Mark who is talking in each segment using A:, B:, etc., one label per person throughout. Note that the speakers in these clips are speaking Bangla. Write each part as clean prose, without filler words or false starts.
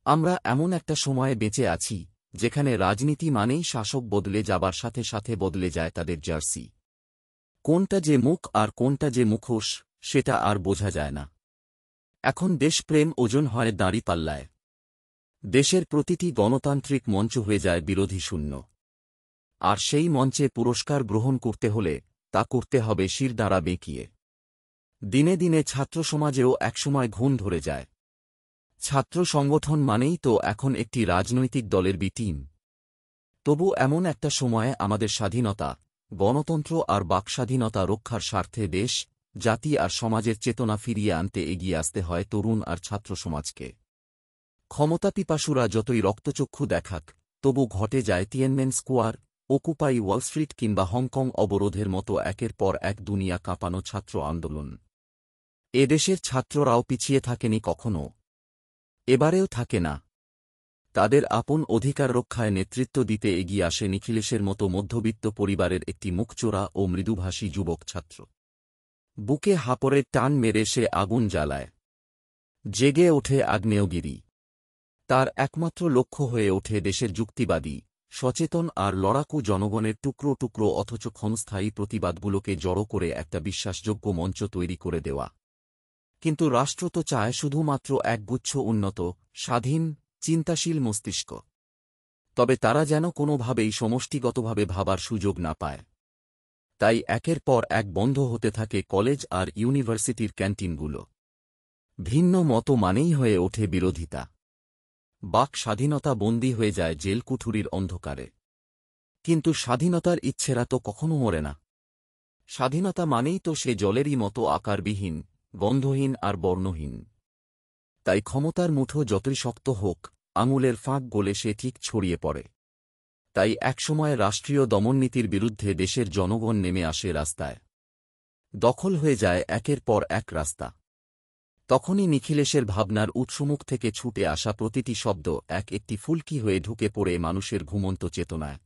A: আমরা এমন একটা সময়ে বেঁচে আছি যেখানে রাজনীতি মানেই শাসক বদলে যাবার সাথে সাথে বদলে যায় তাদের জার্সি। কোনটা যে মুখ আর কোনটা যে মুখোশ সেটা আর বোঝা যায় না। এখন দেশপ্রেম ওজন হয় দাঁড়িপাল্লায়। দেশের প্রতিটি গণতান্ত্রিক মঞ্চ হয়ে যায় বিরোধী শূন্য। আর সেই মঞ্চে পুরস্কার গ্রহণ করতে হলে তা করতে হবে শিরদাঁড়া বেঁকিয়ে। দিনে দিনে ছাত্র সমাজেও একসময় ঘুণ ধরে যায়। ছাত্র সংগঠন মানেই তো এখন একটি রাজনৈতিক দলের বি টিম। তবু এমন একটা সময়ে আমাদের স্বাধীনতা, গণতন্ত্র আর বাকস্বাধীনতা রক্ষার স্বার্থে দেশ, জাতি আর সমাজের চেতনা ফিরিয়ে আনতে এগিয়ে আসতে হয় তরুণ আর ছাত্র সমাজকে। ক্ষমতাপিপাসুরা যতই রক্তচক্ষু দেখাক, তবু ঘটে যায় তিয়ানমেন স্কোয়ার, অকুপাই ওয়ালস্ট্রিট কিংবা হংকং অবরোধের মতো একের পর এক দুনিয়া কাঁপানো ছাত্র আন্দোলন। এদেশের ছাত্ররাও পিছিয়ে থাকেনি কখনো, এবারেও থাকে না। তাদের আপন অধিকার রক্ষায় নেতৃত্ব দিতে এগিয়ে আসে নিখিলেশের মতো মধ্যবিত্ত পরিবারের একটি মুখচোরা ও মৃদুভাষী যুবক ছাত্র। বুকে হাপড়ের টান মেরে সে আগুন জ্বালায়। জেগে ওঠে আগ্নেয়গিরি। তার একমাত্র লক্ষ্য হয়ে ওঠে দেশের যুক্তিবাদী, সচেতন আর লড়াকু জনগণের টুকরো টুকরো অথচ ক্ষণস্থায়ী প্রতিবাদগুলোকে জড়ো করে একটা বিশ্বাসযোগ্য মঞ্চ তৈরি করে দেওয়া। কিন্তু রাষ্ট্র তো চায় শুধুমাত্র একগুচ্ছ উন্নত, স্বাধীন, চিন্তাশীল মস্তিষ্ক। তবে তারা যেন কোনোভাবেই সমষ্টিগতভাবে ভাবার সুযোগ না পায়। তাই একের পর এক বন্ধ হতে থাকে কলেজ আর ইউনিভার্সিটির ক্যান্টিনগুলো। ভিন্ন মত মানেই হয়ে ওঠে বিরোধিতা। বাক স্বাধীনতা বন্দী হয়ে যায় জেলকুঠুরির অন্ধকারে। কিন্তু স্বাধীনতার ইচ্ছেরা তো কখনো মরে না। স্বাধীনতা মানেই তো সে জলেরই মতো আকারবিহীন, গন্ধহীন আর বর্ণহীন। তাই ক্ষমতার মুঠো যতই শক্ত হোক, আঙুলের ফাঁক গলে সে ঠিক ছড়িয়ে পড়ে। তাই একসময় রাষ্ট্রীয় দমননীতির বিরুদ্ধে দেশের জনগণ নেমে আসে রাস্তায়। দখল হয়ে যায় একের পর এক রাস্তা। তখনই নিখিলেশের ভাবনার উৎসমুখ থেকে ছুটে আসা প্রতিটি শব্দ একটি ফুলকি হয়ে ঢুকে পড়ে মানুষের ঘুমন্ত চেতনায়।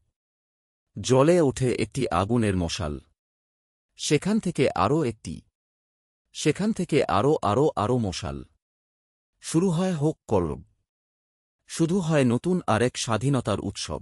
A: জ্বলে ওঠে একটি আগুনের মশাল। সেখান থেকে আরও একটি, সেখান থেকে আরও আরও আরও মশাল। শুরু হয় হোক কলরব। শুধু হয় নতুন আরেক স্বাধীনতার উৎসব।